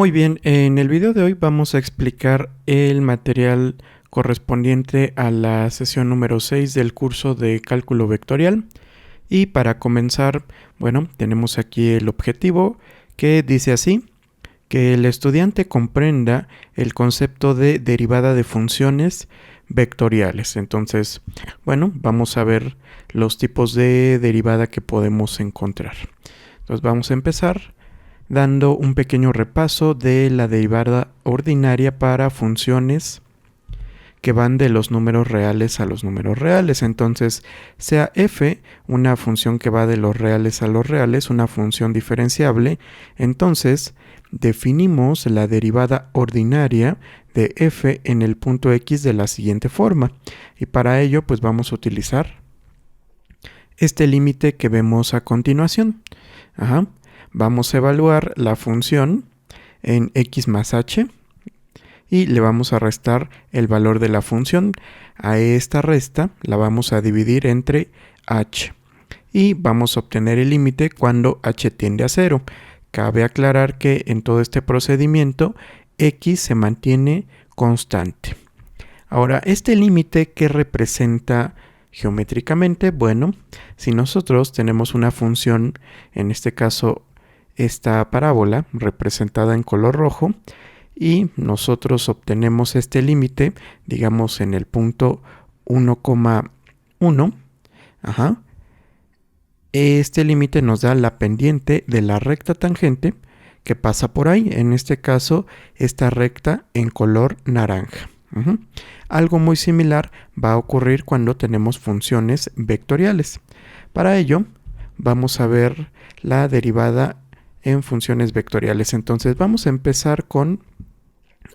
Muy bien, en el video de hoy vamos a explicar el material correspondiente a la sesión número 6 del curso de cálculo vectorial. Y para comenzar, bueno, tenemos aquí el objetivo que dice así: que el estudiante comprenda el concepto de derivada de funciones vectoriales. Entonces, bueno, vamos a ver los tipos de derivada que podemos encontrar. Entonces vamos a empezar dando un pequeño repaso de la derivada ordinaria para funciones que van de los números reales a los números reales. Entonces, sea f una función que va de los reales a los reales, una función diferenciable, entonces definimos la derivada ordinaria de f en el punto x de la siguiente forma. Y para ello, pues vamos a utilizar este límite que vemos a continuación. Vamos a evaluar la función en x más h y le vamos a restar el valor de la función. A esta resta la vamos a dividir entre h y vamos a obtener el límite cuando h tiende a 0. Cabe aclarar que en todo este procedimiento x se mantiene constante. Ahora, este límite, ¿qué representa geométricamente? Bueno, si nosotros tenemos una función, en este caso esta parábola representada en color rojo, y nosotros obtenemos este límite, digamos en el punto 1,1, este límite nos da la pendiente de la recta tangente que pasa por ahí, en este caso esta recta en color naranja. Algo muy similar va a ocurrir cuando tenemos funciones vectoriales. Para ello vamos a ver la derivada en funciones vectoriales. Entonces vamos a empezar con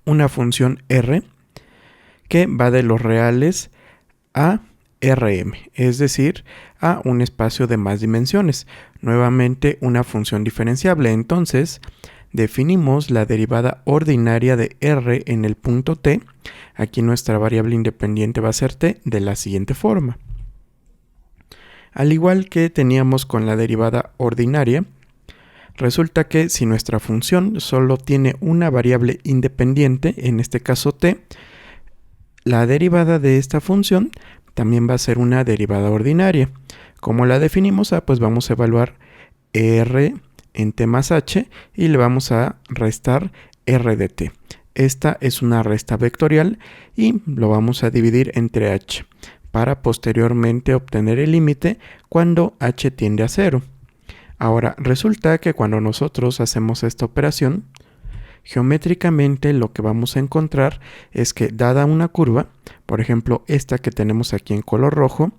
una función r que va de los reales a Rm, es decir, a un espacio de más dimensiones. Nuevamente una función diferenciable. Entonces definimos la derivada ordinaria de r en el punto t. Aquí nuestra variable independiente va a ser t de la siguiente forma. Al igual que teníamos con la derivada ordinaria, resulta que si nuestra función solo tiene una variable independiente, en este caso t, la derivada de esta función también va a ser una derivada ordinaria. ¿Cómo la definimos? Pues vamos a evaluar r en t más h y le vamos a restar r de t. Esta es una resta vectorial y lo vamos a dividir entre h para posteriormente obtener el límite cuando h tiende a 0. Ahora, resulta que cuando nosotros hacemos esta operación, geométricamente lo que vamos a encontrar es que dada una curva, por ejemplo esta que tenemos aquí en color rojo,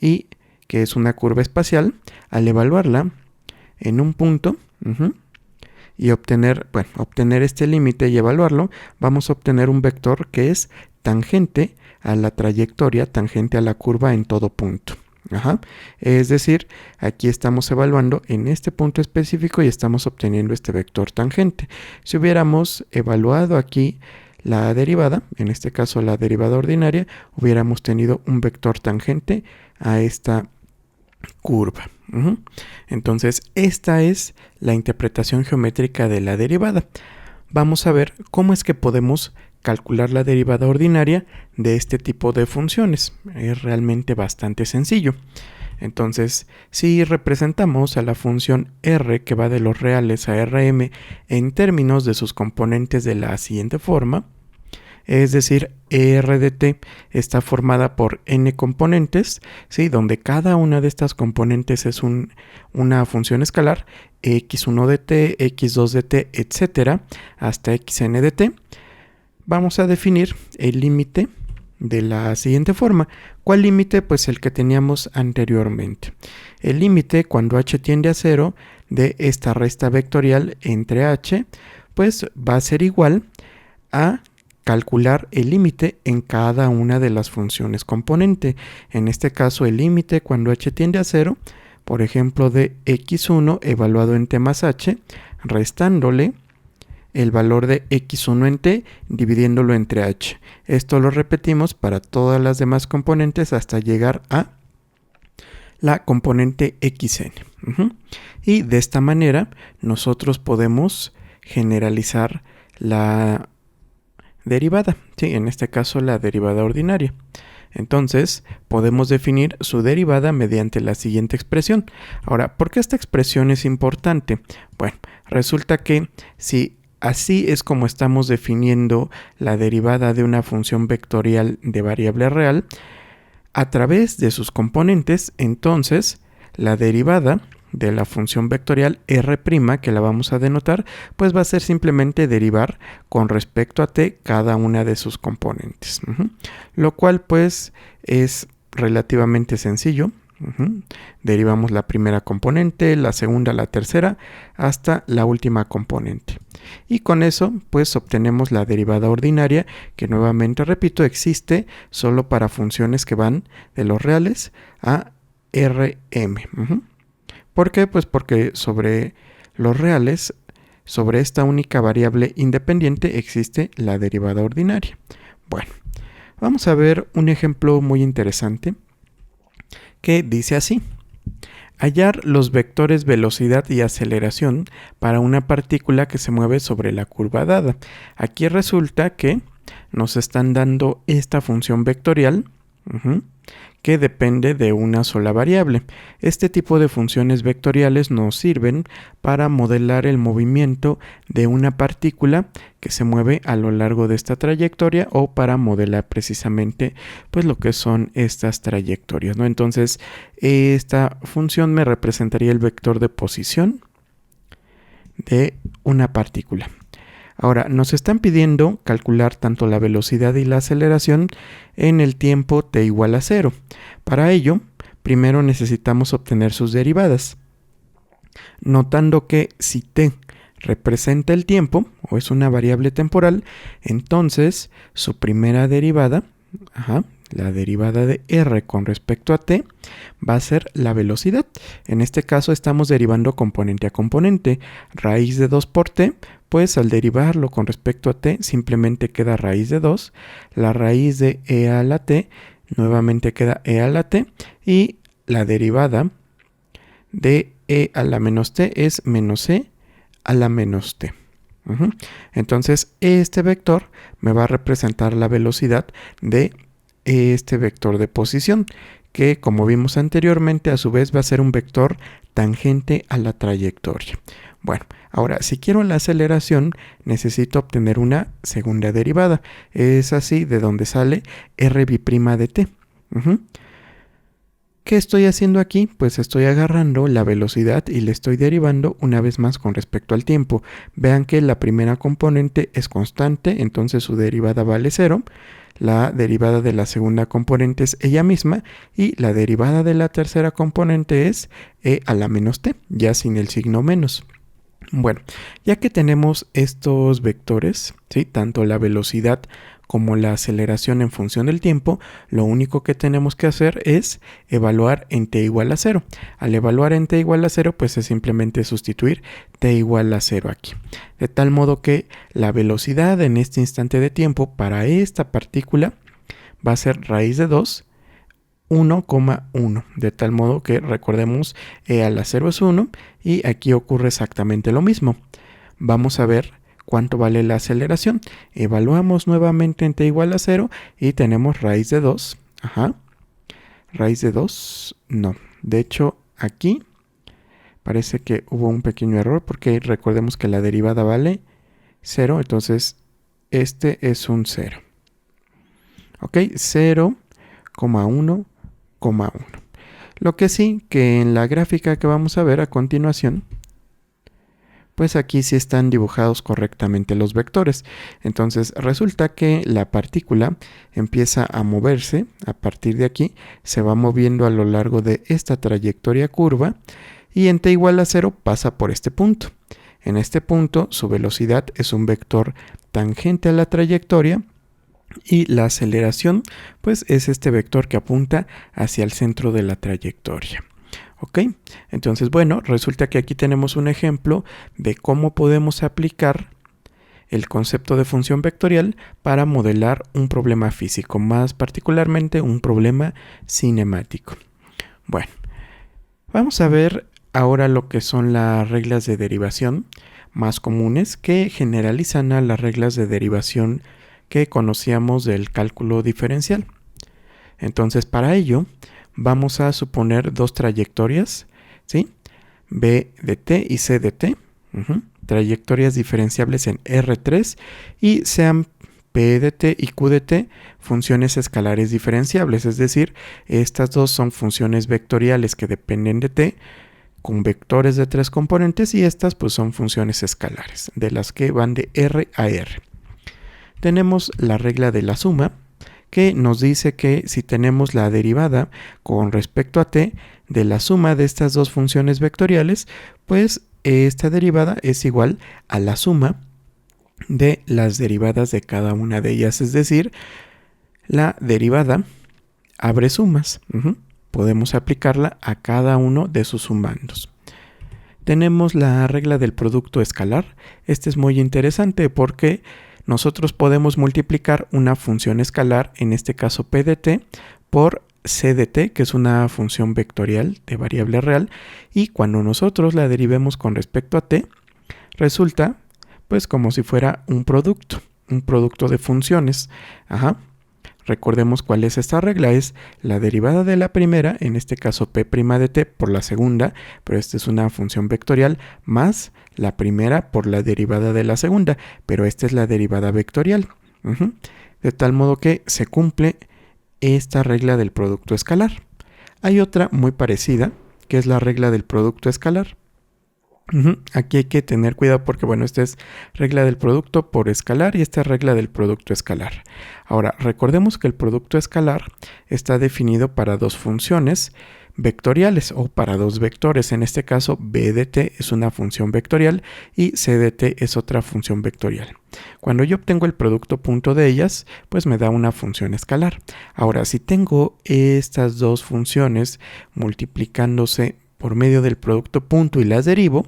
y que es una curva espacial, al evaluarla en un punto y obtener este límite y evaluarlo, vamos a obtener un vector que es tangente a la trayectoria, tangente a la curva en todo punto. Es decir, aquí estamos evaluando en este punto específico y estamos obteniendo este vector tangente. Si hubiéramos evaluado aquí la derivada, en este caso la derivada ordinaria, hubiéramos tenido un vector tangente a esta curva. Entonces, esta es la interpretación geométrica de la derivada. Vamos a ver cómo es que podemos calcular la derivada ordinaria de este tipo de funciones. Es realmente bastante sencillo. Entonces, si representamos a la función r que va de los reales a Rm en términos de sus componentes de la siguiente forma, es decir, r de t está formada por n componentes, ¿sí? Donde cada una de estas componentes es una función escalar, x1 de t, x2 de t, etcétera, hasta xn de t. Vamos a definir el límite de la siguiente forma. ¿Cuál límite? Pues el que teníamos anteriormente. El límite cuando h tiende a 0 de esta resta vectorial entre h, pues va a ser igual a calcular el límite en cada una de las funciones componente. En este caso, el límite cuando h tiende a 0, por ejemplo, de x1 evaluado en t más h, restándole el valor de x1 en t, dividiéndolo entre h. Esto lo repetimos para todas las demás componentes hasta llegar a la componente xn. Y de esta manera nosotros podemos generalizar la derivada, sí, en este caso la derivada ordinaria. Entonces, podemos definir su derivada mediante la siguiente expresión. Ahora, ¿por qué esta expresión es importante? Bueno, resulta que si así es como estamos definiendo la derivada de una función vectorial de variable real, a través de sus componentes, entonces, la derivada de la función vectorial r', que la vamos a denotar, pues va a ser simplemente derivar con respecto a t cada una de sus componentes. Lo cual pues es relativamente sencillo. Derivamos la primera componente, la segunda, la tercera, hasta la última componente. Y con eso pues obtenemos la derivada ordinaria, que nuevamente repito, existe solo para funciones que van de los reales a Rm. ¿Por qué? Pues porque sobre los reales, sobre esta única variable independiente, existe la derivada ordinaria. Bueno, vamos a ver un ejemplo muy interesante que dice así: hallar los vectores velocidad y aceleración para una partícula que se mueve sobre la curva dada. Aquí resulta que nos están dando esta función vectorial que depende de una sola variable. Este tipo de funciones vectoriales nos sirven para modelar el movimiento de una partícula que se mueve a lo largo de esta trayectoria, o para modelar precisamente pues lo que son estas trayectorias, ¿no? Entonces, esta función me representaría el vector de posición de una partícula. Ahora, nos están pidiendo calcular tanto la velocidad y la aceleración en el tiempo t igual a 0. Para ello, primero necesitamos obtener sus derivadas, notando que si t representa el tiempo, o es una variable temporal, entonces su primera derivada, la derivada de r con respecto a t, va a ser la velocidad. En este caso estamos derivando componente a componente. Raíz de 2 por t, pues al derivarlo con respecto a t simplemente queda raíz de 2. La raíz de e a la t nuevamente queda e a la t, y la derivada de e a la menos t es menos e a la menos t. Entonces este vector me va a representar la velocidad de este vector de posición, que como vimos anteriormente a su vez va a ser un vector tangente a la trayectoria. Bueno, ahora si quiero la aceleración necesito obtener una segunda derivada. Es así de donde sale r' de t. ¿Qué estoy haciendo aquí? Pues estoy agarrando la velocidad y le estoy derivando una vez más con respecto al tiempo. Vean que la primera componente es constante, entonces su derivada vale 0. La derivada de la segunda componente es ella misma, y la derivada de la tercera componente es e a la menos t, ya sin el signo menos. Bueno, ya que tenemos estos vectores, ¿sí?, tanto la velocidad como la aceleración en función del tiempo, lo único que tenemos que hacer es evaluar en t igual a 0. Al evaluar en t igual a 0, pues es simplemente sustituir t igual a 0 aquí. De tal modo que la velocidad en este instante de tiempo para esta partícula va a ser raíz de 2, 1,1. De tal modo que recordemos, e a la 0 es 1, y aquí ocurre exactamente lo mismo. Vamos a ver cuánto vale la aceleración. Evaluamos nuevamente en t igual a 0 y tenemos raíz de 2. Raíz de 2, no. De hecho, aquí parece que hubo un pequeño error, porque recordemos que la derivada vale 0, entonces este es un 0. Ok, 0,1,1. Lo que sí, que en la gráfica que vamos a ver a continuación, pues aquí sí están dibujados correctamente los vectores. Entonces resulta que la partícula empieza a moverse. A partir de aquí se va moviendo a lo largo de esta trayectoria curva, y en t igual a 0 pasa por este punto. En este punto su velocidad es un vector tangente a la trayectoria, y la aceleración pues es este vector que apunta hacia el centro de la trayectoria. ¿Ok? Entonces, bueno, resulta que aquí tenemos un ejemplo de cómo podemos aplicar el concepto de función vectorial para modelar un problema físico, más particularmente un problema cinemático. Bueno, vamos a ver ahora lo que son las reglas de derivación. más comunes que generalizan a las reglas de derivación que conocíamos del cálculo diferencial. Entonces, para ello, vamos a suponer dos trayectorias, ¿sí? B de t y C de t, trayectorias diferenciables en R3 y sean P de t y Q de t funciones escalares diferenciables, es decir, estas dos son funciones vectoriales que dependen de t con vectores de 3 componentes y estas pues son funciones escalares, de las que van de R a R. Tenemos la regla de la suma, que nos dice que si tenemos la derivada con respecto a t de la suma de estas dos funciones vectoriales, pues esta derivada es igual a la suma de las derivadas de cada una de ellas, es decir, la derivada abre sumas. Podemos aplicarla a cada uno de sus sumandos. Tenemos la regla del producto escalar. Este es muy interesante porque nosotros podemos multiplicar una función escalar, en este caso p de t, por c de t, que es una función vectorial de variable real, y cuando nosotros la derivemos con respecto a t, resulta pues como si fuera un producto de funciones. Recordemos cuál es esta regla, es la derivada de la primera, en este caso p' de t por la segunda, pero esta es una función vectorial, más la primera por la derivada de la segunda, pero esta es la derivada vectorial. De tal modo que se cumple esta regla del producto escalar. Hay otra muy parecida, que es la regla del producto escalar. Aquí hay que tener cuidado porque, bueno, esta es regla del producto por escalar y esta es regla del producto escalar. Ahora, recordemos que el producto escalar está definido para dos funciones vectoriales o para dos vectores. En este caso, b de t es una función vectorial y c de t es otra función vectorial. Cuando yo obtengo el producto punto de ellas, pues me da una función escalar. Ahora, si tengo estas dos funciones multiplicándose por medio del producto punto y las derivo,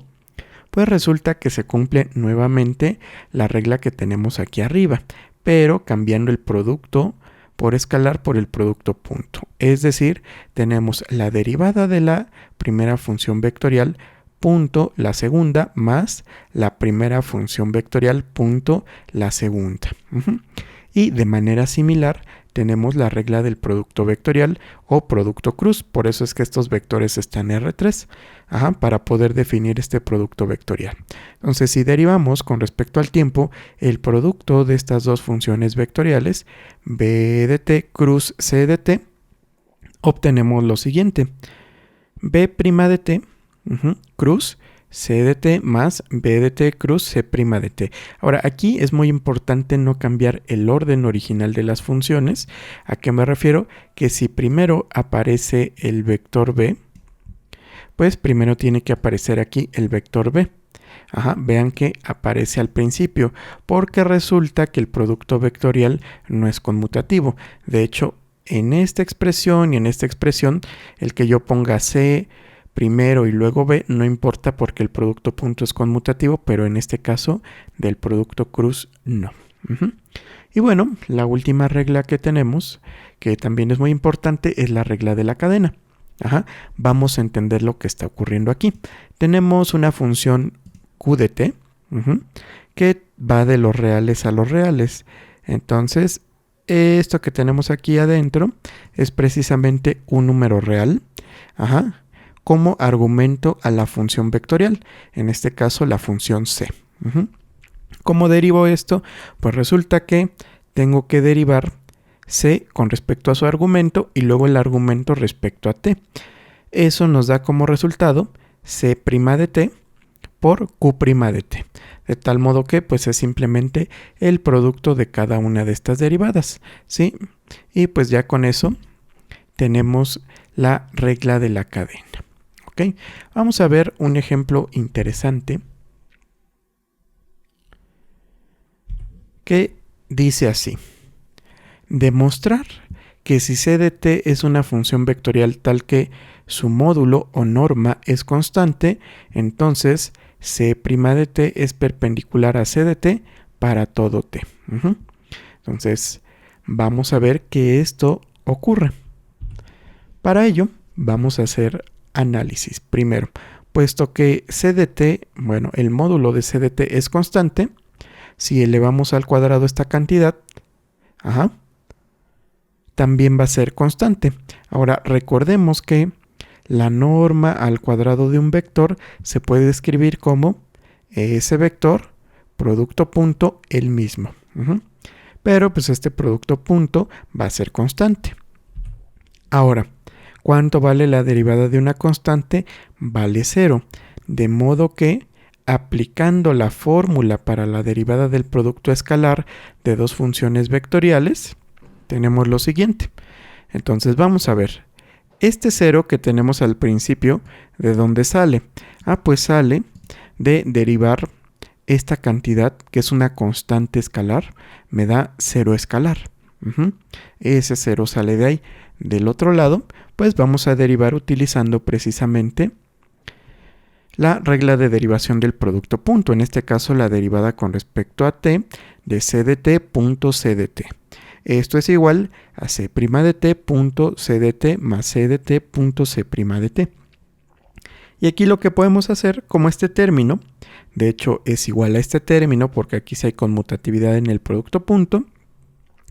pues resulta que se cumple nuevamente la regla que tenemos aquí arriba, pero cambiando el producto por escalar por el producto punto. Es decir, tenemos la derivada de la primera función vectorial punto la segunda más la primera función vectorial punto la segunda. Y de manera similar tenemos la regla del producto vectorial o producto cruz, por eso es que estos vectores están en R3, para poder definir este producto vectorial. Entonces, si derivamos con respecto al tiempo el producto de estas dos funciones vectoriales, b de t cruz c de t, obtenemos lo siguiente: b' de t cruz c de t más b de t cruz c' de t. Ahora, aquí es muy importante no cambiar el orden original de las funciones. ¿A qué me refiero? Que si primero aparece el vector b, pues primero tiene que aparecer aquí el vector b. Vean que aparece al principio, porque resulta que el producto vectorial no es conmutativo. De hecho, en esta expresión y en esta expresión, el que yo ponga c primero y luego b no importa porque el producto punto es conmutativo, pero en este caso del producto cruz no. Y bueno, la última regla que tenemos, que también es muy importante, es la regla de la cadena. Vamos a entender lo que está ocurriendo aquí. Tenemos una función q de t que va de los reales a los reales. Entonces, esto que tenemos aquí adentro es precisamente un número real. Como argumento a la función vectorial, en este caso la función c. ¿Cómo derivo esto? Pues resulta que tengo que derivar c con respecto a su argumento y luego el argumento respecto a t. Eso nos da como resultado c' de t por q' de t. De tal modo que pues es simplemente el producto de cada una de estas derivadas, ¿sí? Y pues ya con eso tenemos la regla de la cadena. Vamos a ver un ejemplo interesante que dice así: demostrar que si c de t es una función vectorial tal que su módulo o norma es constante, entonces c' de t es perpendicular a c de t para todo t. Entonces vamos a ver que esto ocurre. Para ello vamos a hacer análisis. Primero, puesto que c de t, bueno, el módulo de c de t es constante, si elevamos al cuadrado esta cantidad, también va a ser constante. Ahora, recordemos que la norma al cuadrado de un vector se puede escribir como ese vector producto punto el mismo. Pero pues este producto punto va a ser constante. Ahora, ¿cuánto vale la derivada de una constante? Vale 0. De modo que, aplicando la fórmula para la derivada del producto escalar de dos funciones vectoriales, tenemos lo siguiente. Entonces vamos a ver. Este 0 que tenemos al principio, ¿de dónde sale? Pues sale de derivar esta cantidad, que es una constante escalar, me da 0 escalar. Ese 0 sale de ahí. Del otro lado, pues vamos a derivar utilizando precisamente la regla de derivación del producto punto. En este caso, la derivada con respecto a t de c de t punto c de t. Esto es igual a c' de t punto c de t más c de t punto c' de t. Y aquí lo que podemos hacer, como este término, de hecho es igual a este término porque aquí sí hay conmutatividad en el producto punto,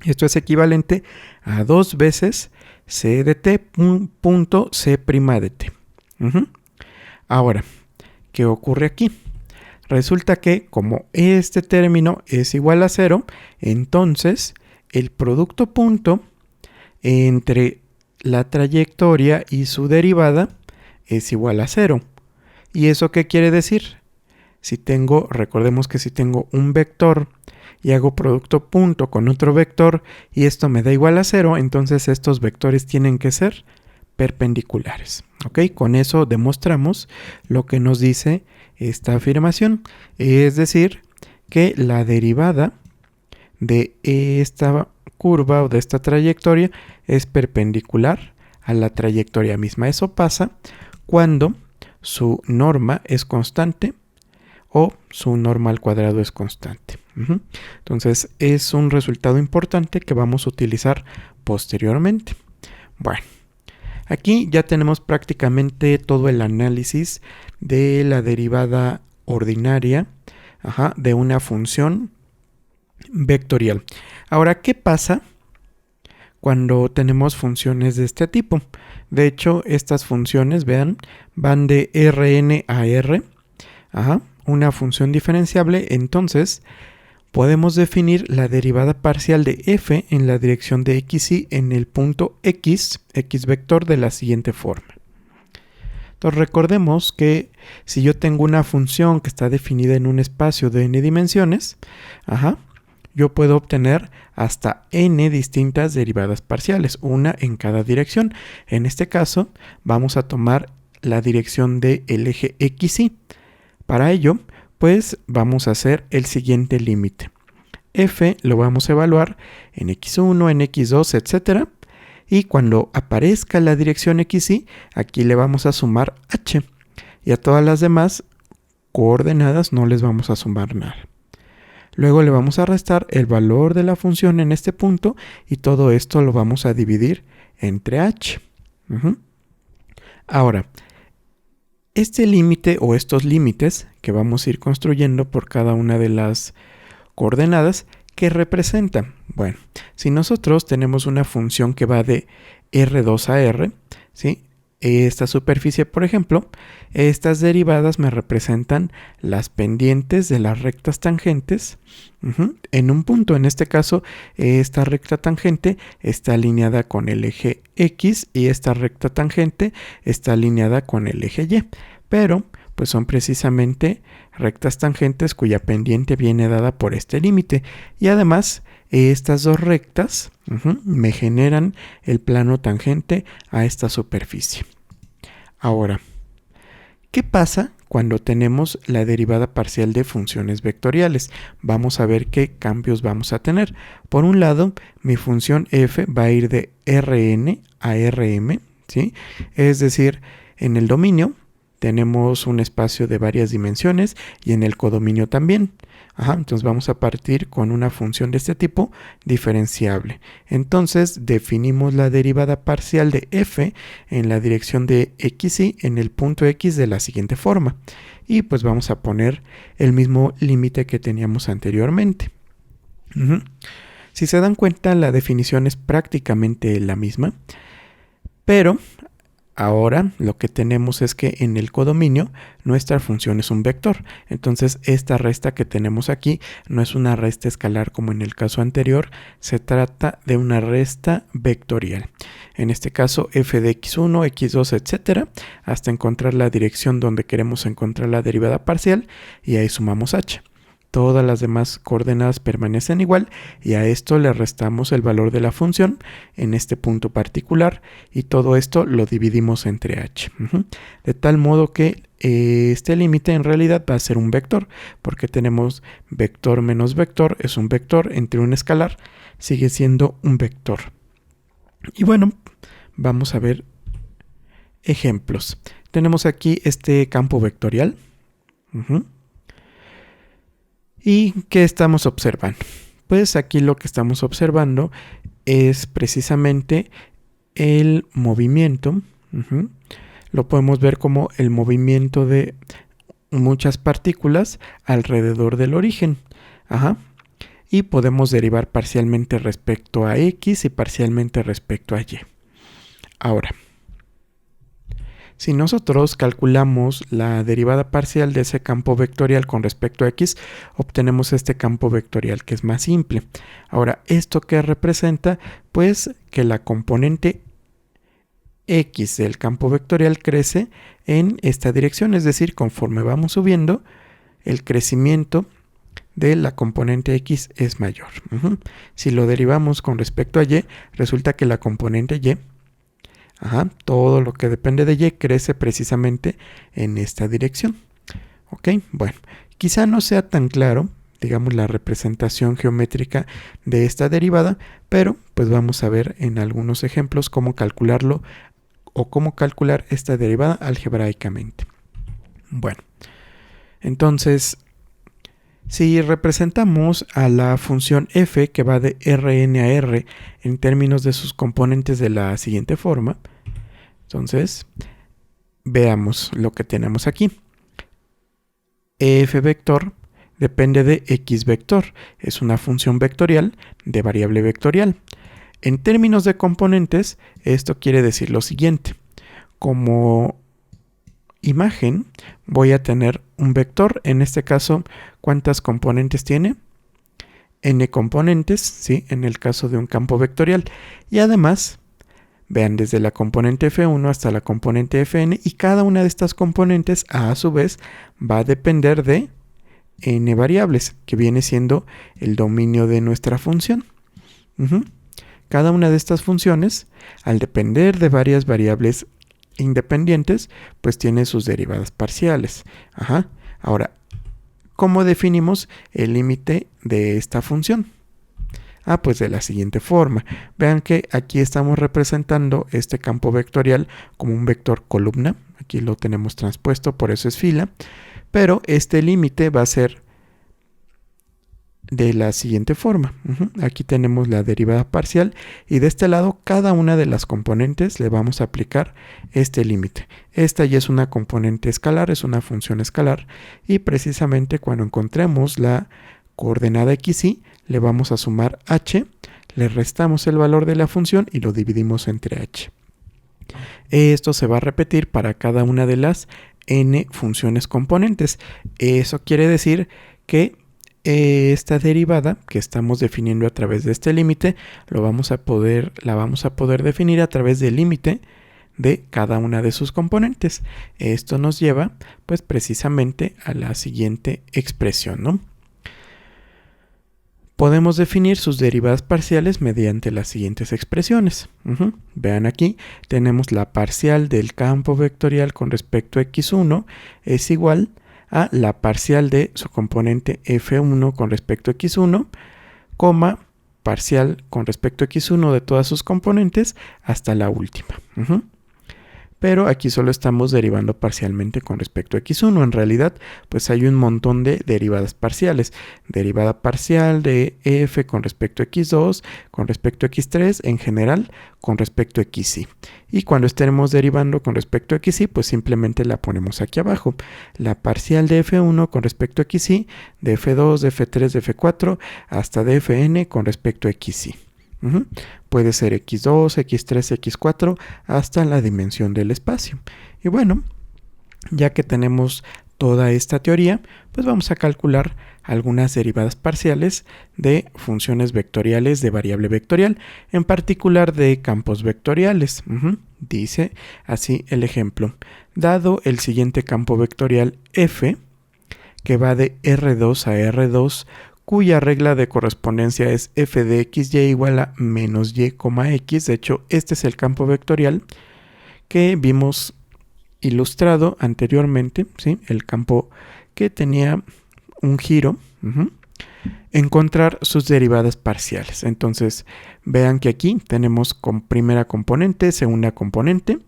esto es equivalente a 2 veces c de t punto c' de t. Ahora, ¿qué ocurre aquí? Resulta que como este término es igual a 0, entonces el producto punto entre la trayectoria y su derivada es igual a 0. ¿Y eso qué quiere decir? Recordemos que si tengo un vector y hago producto punto con otro vector y esto me da igual a 0, entonces estos vectores tienen que ser perpendiculares. ¿Ok? Con eso demostramos lo que nos dice esta afirmación. Es decir, que la derivada de esta curva o de esta trayectoria es perpendicular a la trayectoria misma. Eso pasa cuando su norma es constante o su norma al cuadrado es constante. Entonces es un resultado importante que vamos a utilizar posteriormente. Bueno, aquí ya tenemos prácticamente todo el análisis de la derivada ordinaria de una función vectorial. Ahora, ¿qué pasa cuando tenemos funciones de este tipo? De hecho, estas funciones, vean, van de Rn a R, una función diferenciable. Entonces, podemos definir la derivada parcial de f en la dirección de xy en el punto x vector, de la siguiente forma. Entonces, recordemos que si yo tengo una función que está definida en un espacio de n dimensiones, yo puedo obtener hasta n distintas derivadas parciales, una en cada dirección. En este caso, vamos a tomar la dirección del eje xy. Para ello, pues vamos a hacer el siguiente límite. F lo vamos a evaluar en x1, en x2, etc. Y cuando aparezca la dirección xy, aquí le vamos a sumar h. Y a todas las demás coordenadas no les vamos a sumar nada. Luego le vamos a restar el valor de la función en este punto y todo esto lo vamos a dividir entre h. Ahora, este límite o estos límites que vamos a ir construyendo por cada una de las coordenadas, ¿qué representan? Bueno, si nosotros tenemos una función que va de R2 a R, ¿sí? Esta superficie, por ejemplo, estas derivadas me representan las pendientes de las rectas tangentes en un punto. En este caso, esta recta tangente está alineada con el eje X y esta recta tangente está alineada con el eje Y. Pero, pues son precisamente rectas tangentes cuya pendiente viene dada por este límite. Y además, estas dos rectas me generan el plano tangente a esta superficie. Ahora, ¿qué pasa cuando tenemos la derivada parcial de funciones vectoriales? Vamos a ver qué cambios vamos a tener. Por un lado, mi función f va a ir de Rn a Rm, ¿sí? Es decir, en el dominio tenemos un espacio de varias dimensiones y en el codominio también. Entonces vamos a partir con una función de este tipo diferenciable. Entonces definimos la derivada parcial de f en la dirección de xy en el punto x de la siguiente forma. Y pues vamos a poner el mismo límite que teníamos anteriormente. Si se dan cuenta, la definición es prácticamente la misma, pero ahora lo que tenemos es que en el codominio nuestra función es un vector. Entonces esta resta que tenemos aquí no es una resta escalar como en el caso anterior, se trata de una resta vectorial. En este caso f de x1, x2, etcétera, hasta encontrar la dirección donde queremos encontrar la derivada parcial y ahí sumamos h. Todas las demás coordenadas permanecen igual y a esto le restamos el valor de la función en este punto particular y todo esto lo dividimos entre h. De tal modo que este límite en realidad va a ser un vector, porque tenemos vector menos vector es un vector, entre un escalar sigue siendo un vector. Y bueno, vamos a ver ejemplos. Tenemos aquí este campo vectorial. ¿Y qué estamos observando? Pues aquí lo que estamos observando es precisamente el movimiento. Lo podemos ver como el movimiento de muchas partículas alrededor del origen. Y podemos derivar parcialmente respecto a x y parcialmente respecto a y. Ahora, si nosotros calculamos la derivada parcial de ese campo vectorial con respecto a x, obtenemos este campo vectorial que es más simple. Ahora, ¿esto qué representa? Pues que la componente x del campo vectorial crece en esta dirección, es decir, conforme vamos subiendo, el crecimiento de la componente x es mayor. Si lo derivamos con respecto a y, resulta que la componente y, todo lo que depende de y crece precisamente en esta dirección. Bueno, quizá no sea tan claro, digamos, la representación geométrica de esta derivada, pero pues vamos a ver en algunos ejemplos cómo calcularlo o cómo calcular esta derivada algebraicamente. Bueno, entonces, si representamos a la función f que va de Rn a R en términos de sus componentes de la siguiente forma, entonces veamos lo que tenemos aquí. F vector depende de x vector, es una función vectorial de variable vectorial. En términos de componentes, esto quiere decir lo siguiente: como imagen voy a tener un vector, en este caso, ¿cuántas componentes tiene? N componentes, ¿sí? En el caso de un campo vectorial. Y además, vean, desde la componente F1 hasta la componente Fn, y cada una de estas componentes, a su vez, va a depender de n variables, que viene siendo el dominio de nuestra función. Cada una de estas funciones, al depender de varias variables independientes, pues tiene sus derivadas parciales. Ahora, ¿cómo definimos el límite de esta función? Pues de la siguiente forma. Vean que aquí estamos representando este campo vectorial como un vector columna. Aquí lo tenemos transpuesto, por eso es fila. Pero este límite va a ser de la siguiente forma. Aquí tenemos la derivada parcial y de este lado cada una de las componentes le vamos a aplicar este límite. Esta ya es una componente escalar, es una función escalar, y precisamente cuando encontremos la coordenada xy le vamos a sumar h, le restamos el valor de la función y lo dividimos entre h. Esto se va a repetir para cada una de las n funciones componentes. Eso quiere decir que esta derivada que estamos definiendo a través de este límite la vamos a poder definir a través del límite de cada una de sus componentes. Esto nos lleva pues precisamente a la siguiente expresión, ¿no? Podemos definir sus derivadas parciales mediante las siguientes expresiones. Vean aquí, tenemos la parcial del campo vectorial con respecto a x1 es igual a la parcial de su componente f1 con respecto a x1, parcial con respecto a x1 de todas sus componentes hasta la última. pero aquí solo estamos derivando parcialmente con respecto a x1. En realidad, pues hay un montón de derivadas parciales. Derivada parcial de f con respecto a x2, con respecto a x3, en general, con respecto a xy. Y cuando estemos derivando con respecto a xy, pues simplemente la ponemos aquí abajo. La parcial de f1 con respecto a xy, de f2, de f3, de f4, hasta de fn con respecto a xy. Puede ser x2, x3, x4, hasta la dimensión del espacio. Y bueno, ya que tenemos toda esta teoría, pues vamos a calcular algunas derivadas parciales de funciones vectoriales de variable vectorial, en particular de campos vectoriales. Dice así el ejemplo. Dado el siguiente campo vectorial f, que va de R2 a R2, cuya regla de correspondencia es f de xy igual a menos y, x. De hecho, este es el campo vectorial que vimos ilustrado anteriormente, ¿sí? El campo que tenía un giro. Encontrar sus derivadas parciales. Entonces, vean que aquí tenemos con primera componente, segunda componente.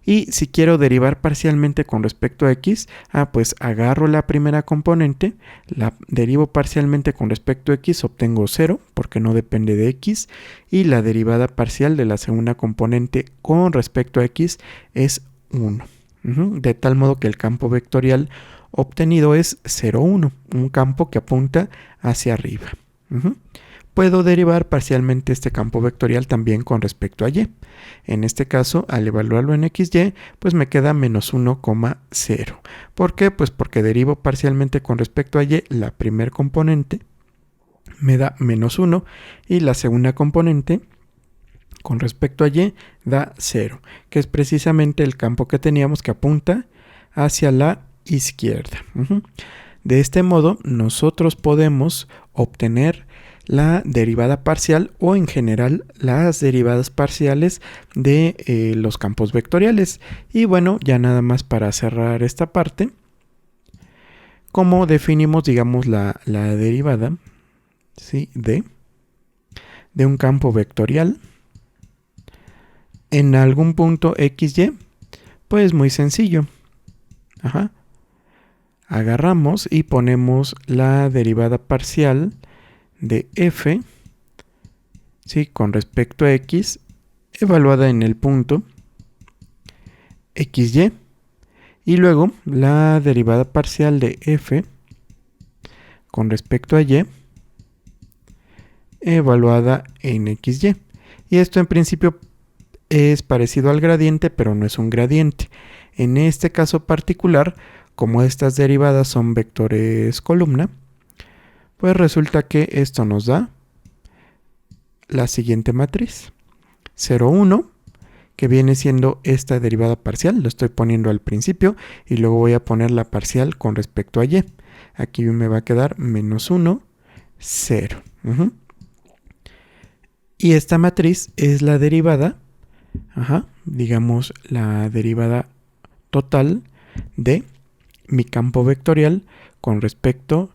Y si quiero derivar parcialmente con respecto a x, pues agarro la primera componente, la derivo parcialmente con respecto a x, obtengo 0 porque no depende de x, y la derivada parcial de la segunda componente con respecto a x es 1. De tal modo que el campo vectorial obtenido es 0, 1, un campo que apunta hacia arriba. Puedo derivar parcialmente este campo vectorial también con respecto a y. En este caso, al evaluarlo en xy, pues me queda menos 1,0. ¿Por qué? Pues porque derivo parcialmente con respecto a y la primera componente, me da menos 1, y la segunda componente con respecto a y da 0, que es precisamente el campo que teníamos que apunta hacia la izquierda. De este modo, nosotros podemos obtener la derivada parcial o en general las derivadas parciales de los campos vectoriales. Y bueno, ya nada más para cerrar esta parte, ¿cómo definimos, digamos, la derivada, ¿sí?, de un campo vectorial en algún punto xy? Pues muy sencillo. Agarramos y ponemos la derivada parcial de f, ¿sí?, con respecto a x, evaluada en el punto xy, y luego la derivada parcial de f con respecto a y, evaluada en xy. Y esto en principio es parecido al gradiente, pero no es un gradiente. En este caso particular, como estas derivadas son vectores columna, pues resulta que esto nos da la siguiente matriz. 0, 1, que viene siendo esta derivada parcial. Lo estoy poniendo al principio y luego voy a poner la parcial con respecto a y. Aquí me va a quedar menos 1, 0. Y esta matriz es la derivada, digamos, la derivada total de mi campo vectorial con respecto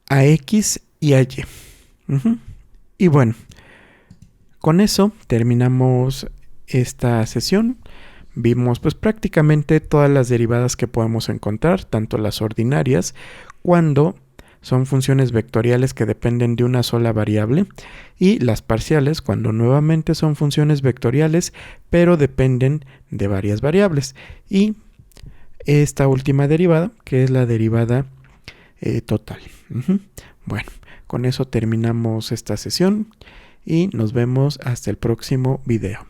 a x y a y. Y bueno, con eso terminamos esta sesión. Vimos pues prácticamente todas las derivadas que podemos encontrar, tanto las ordinarias cuando son funciones vectoriales que dependen de una sola variable, y las parciales cuando nuevamente son funciones vectoriales pero dependen de varias variables. Y esta última derivada, que es la derivada total. Bueno, con eso terminamos esta sesión y nos vemos hasta el próximo video.